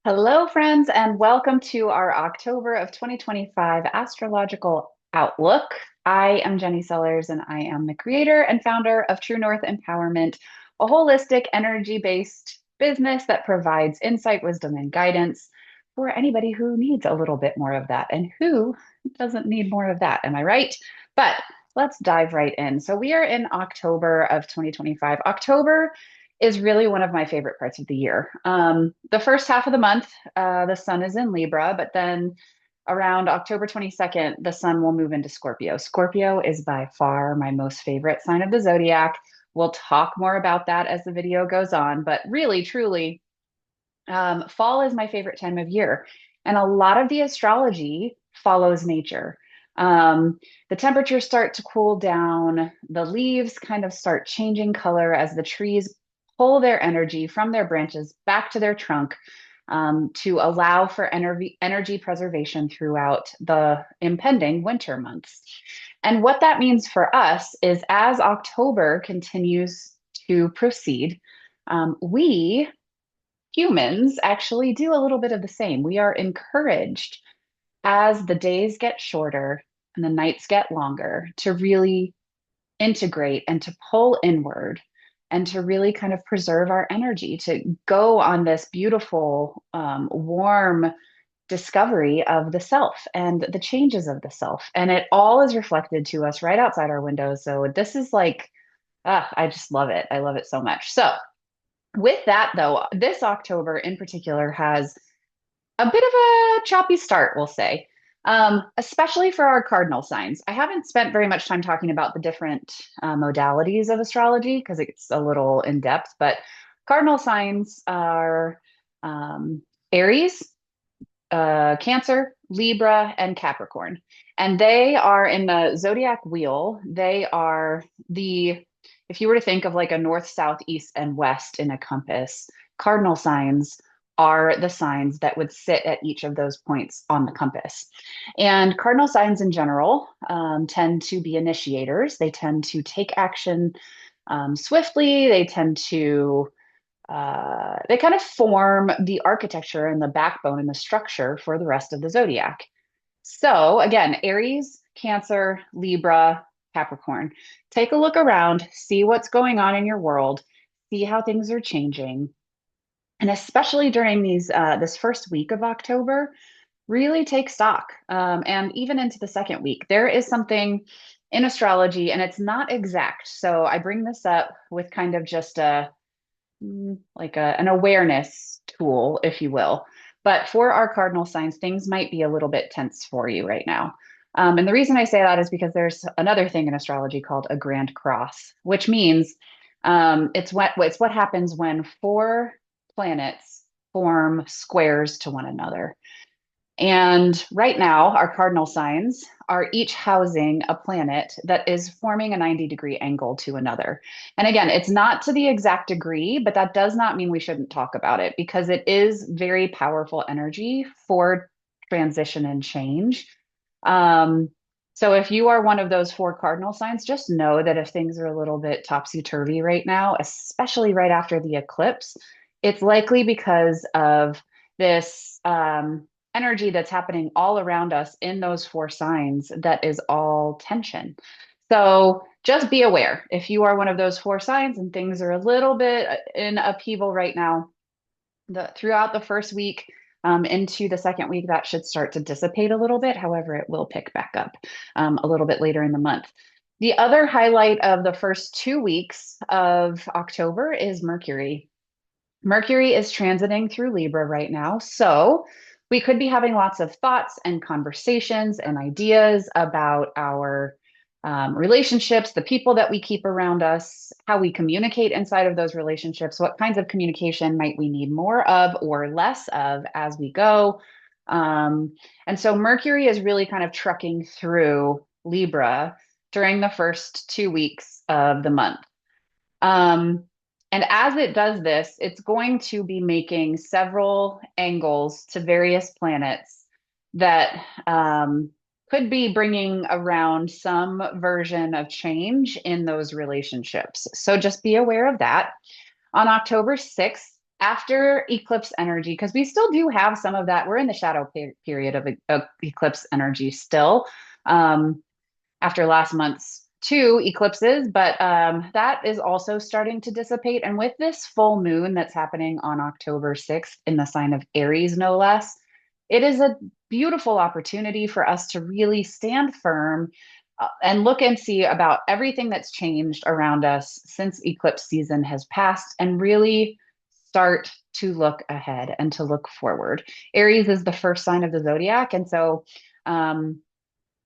Hello, friends, and welcome to our October of 2025 astrological outlook. I am Jenny Sellers, and I am the creator and founder of True North Empowerment, a holistic, energy based business that provides insight, wisdom, and guidance for anybody who needs a little bit more of that and who doesn't need more of that. Am I right? But let's dive right in. So, we are in October of 2025. October is really one of my favorite parts of the year. The first half of the month, the sun is in Libra, but then around October 22nd, the sun will move into Scorpio. Scorpio is by far my most favorite sign of the zodiac. We'll talk more about that as the video goes on, but really, truly, fall is my favorite time of year. And a lot of the astrology follows nature. The temperatures start to cool down, the leaves kind of start changing color as the trees pull their energy from their branches back to their trunk to allow for energy preservation throughout the impending winter months. And what that means for us is as October continues to proceed, we humans actually do a little bit of the same. We are encouraged as the days get shorter and the nights get longer to really integrate and to pull inward and to really kind of preserve our energy, to go on this beautiful, warm discovery of the self and the changes of the self. And it all is reflected to us right outside our windows. So this is like, I just love it. I love it so much. So, with that, though, this October in particular has a bit of a choppy start, we'll say, especially for our cardinal signs. I haven't spent very much time talking about the different modalities of astrology because it's a little in depth, but cardinal signs are Aries, Cancer, Libra, and Capricorn. And they are in the zodiac wheel. They are if you were to think of like a north, south, east, and west in a compass, cardinal signs are the signs that would sit at each of those points on the compass. And cardinal signs in general tend to be initiators. They tend to take action swiftly. They kind of form the architecture and the backbone and the structure for the rest of the zodiac. So again, Aries, Cancer, Libra, Capricorn. Take a look around, see what's going on in your world, see how things are changing. And especially during this first week of October, really take stock. And even into the second week, there is something in astrology, and it's not exact. So I bring this up with kind of just an awareness tool, if you will. But for our cardinal signs, things might be a little bit tense for you right now. And the reason I say that is because there's another thing in astrology called a grand cross, which means it's what happens when four planets form squares to one another. And right now, our cardinal signs are each housing a planet that is forming a 90-degree angle to another. And again, it's not to the exact degree, but that does not mean we shouldn't talk about it because it is very powerful energy for transition and change. Um, so if you are one of those four cardinal signs, just know that if things are a little bit topsy-turvy right now, especially right after the eclipse, it's likely because of this energy that's happening all around us in those four signs that is all tension. So just be aware if you are one of those four signs and things are a little bit in upheaval right now, throughout the first week into the second week, that should start to dissipate a little bit. However, it will pick back up a little bit later in the month. The other highlight of the first 2 weeks of October is Mercury. Mercury is transiting through Libra right now. So we could be having lots of thoughts and conversations and ideas about our relationships, the people that we keep around us, how we communicate inside of those relationships, what kinds of communication might we need more of or less of as we go. And so Mercury is really kind of trucking through Libra during the first 2 weeks of the month. And as it does this, it's going to be making several angles to various planets that could be bringing around some version of change in those relationships. So just be aware of that. On October 6th, after eclipse energy, because we still do have some of that. We're in the shadow period of eclipse energy still, after last month's two eclipses, but that is also starting to dissipate. And with this full moon that's happening on October 6th in the sign of Aries, no less, it is a beautiful opportunity for us to really stand firm and look and see about everything that's changed around us since eclipse season has passed and really start to look ahead and to look forward. Aries is the first sign of the zodiac. And so,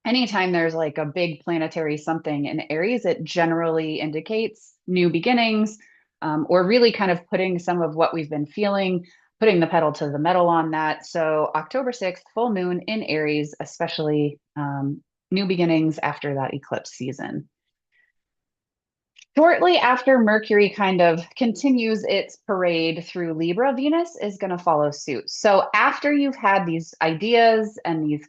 anytime there's like a big planetary something in Aries, it generally indicates new beginnings, or really kind of putting some of what we've been feeling, putting the pedal to the metal on that. So, October 6th, full moon in Aries, especially new beginnings after that eclipse season. Shortly after Mercury kind of continues its parade through Libra, Venus is going to follow suit. So, after you've had these ideas and these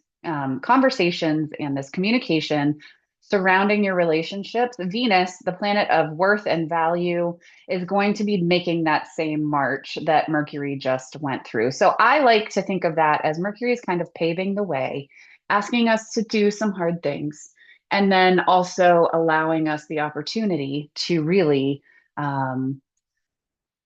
conversations and this communication surrounding your relationships, Venus, the planet of worth and value, is going to be making that same march that Mercury just went through. So, I like to think of that as Mercury is kind of paving the way, asking us to do some hard things, and then also allowing us the opportunity to really um,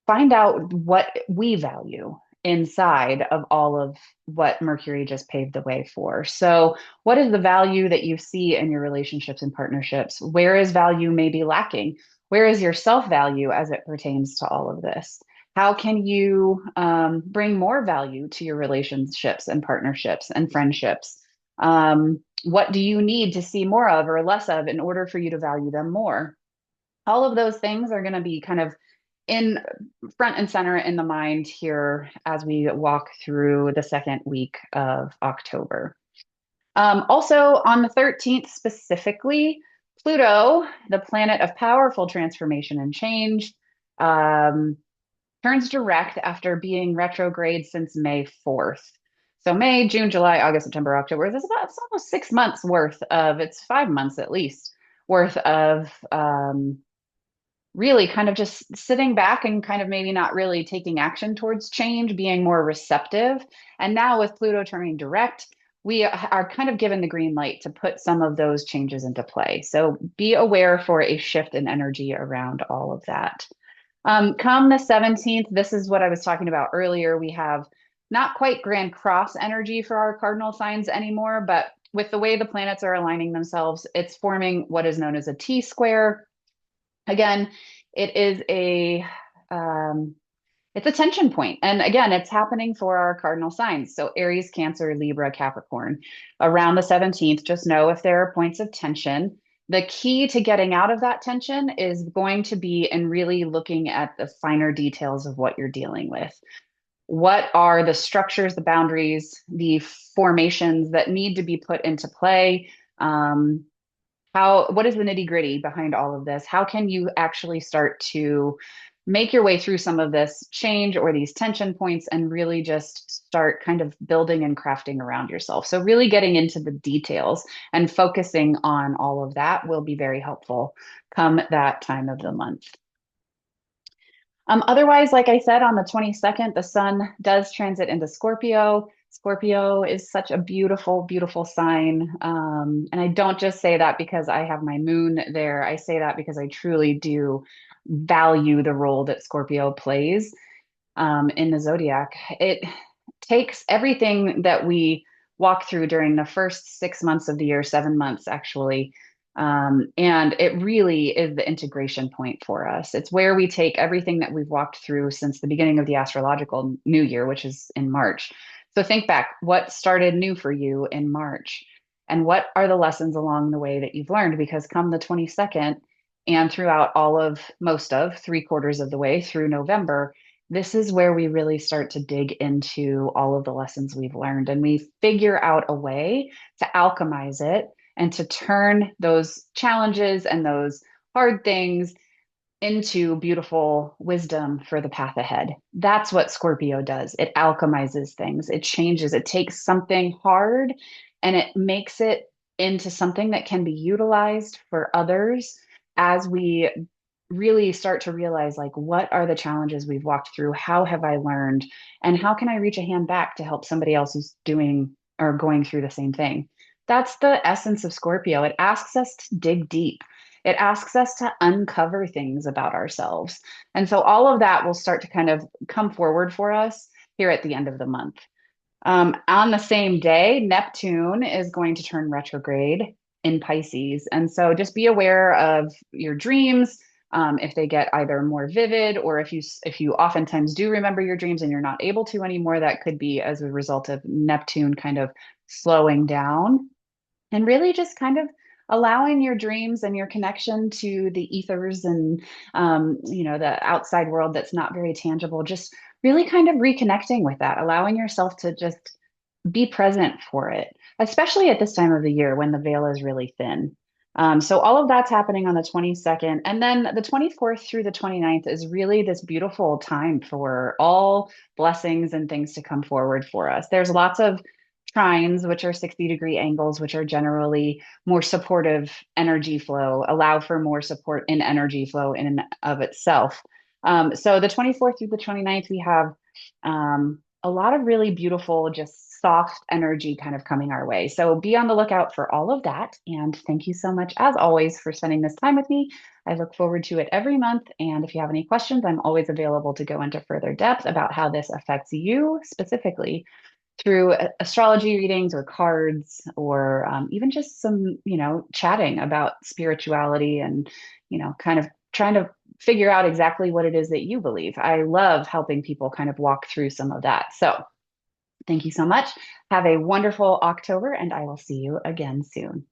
find out what we value inside of all of what Mercury just paved the way for. So, what is the value that you see in your relationships and partnerships? Where is value maybe lacking? Where is your self value as it pertains to all of this? How can you bring more value to your relationships and partnerships and friendships? What do you need to see more of or less of in order for you to value them more? All of those things are going to be kind of in front and center in the mind here as we walk through the second week of October. Also, on the 13th specifically, Pluto, the planet of powerful transformation and change, um, turns direct after being retrograde since May 4th. So May, June, July, August, September, October. It's almost 6 months worth of, it's 5 months at least, worth of really kind of just sitting back and kind of maybe not really taking action towards change, being more receptive. And now with Pluto turning direct, we are kind of given the green light to put some of those changes into play. So be aware for a shift in energy around all of that. Come the 17th, this is what I was talking about earlier. We have not quite Grand Cross energy for our cardinal signs anymore, but with the way the planets are aligning themselves, it's forming what is known as a T square. Again, it is um, it's a tension point. And again, it's happening for our cardinal signs. So Aries, Cancer, Libra, Capricorn. Around the 17th, just know if there are points of tension. The key to getting out of that tension is going to be in really looking at the finer details of what you're dealing with. What are the structures, the boundaries, the formations that need to be put into play? What is the nitty gritty behind all of this? How can you actually start to make your way through some of this change or these tension points and really just start kind of building and crafting around yourself? So, really getting into the details and focusing on all of that will be very helpful come that time of the month. Otherwise, like I said, on the 22nd, the sun does transit into Scorpio. Scorpio is such a beautiful, beautiful sign. And I don't just say that because I have my moon there. I say that because I truly do value the role that Scorpio plays in the zodiac. It takes everything that we walk through during the first 6 months of the year, 7 months actually, and it really is the integration point for us. It's where we take everything that we've walked through since the beginning of the astrological new year, which is in March. So think back, what started new for you in March? And what are the lessons along the way that you've learned? Because come the 22nd and throughout most of 3/4 of the way through November, this is where we really start to dig into all of the lessons we've learned and we figure out a way to alchemize it and to turn those challenges and those hard things into beautiful wisdom for the path ahead. That's what Scorpio does. It alchemizes things, it changes, it takes something hard and it makes it into something that can be utilized for others as we really start to realize like what are the challenges we've walked through, how have I learned, and how can I reach a hand back to help somebody else who's doing or going through the same thing. That's the essence of Scorpio. It asks us to dig deep. It asks us to uncover things about ourselves. And so all of that will start to kind of come forward for us here at the end of the month. On the same day, Neptune is going to turn retrograde in Pisces. And so just be aware of your dreams. If they get either more vivid, or if you oftentimes do remember your dreams and you're not able to anymore, that could be as a result of Neptune kind of slowing down, and really just kind of allowing your dreams and your connection to the ethers and the outside world that's not very tangible, just really kind of reconnecting with that, allowing yourself to just be present for it, especially at this time of the year when the veil is really thin. So all of that's happening on the 22nd. And then the 24th through the 29th is really this beautiful time for all blessings and things to come forward for us. There's lots of trines, which are 60-degree angles, which are generally more supportive energy flow, allow for more support in energy flow in and of itself. So the 24th through the 29th, we have a lot of really beautiful, just soft energy kind of coming our way. So be on the lookout for all of that. And thank you so much, as always, for spending this time with me. I look forward to it every month. And if you have any questions, I'm always available to go into further depth about how this affects you specifically through astrology readings or cards, or even just some, chatting about spirituality and, kind of trying to figure out exactly what it is that you believe. I love helping people kind of walk through some of that. So thank you so much. Have a wonderful October, and I will see you again soon.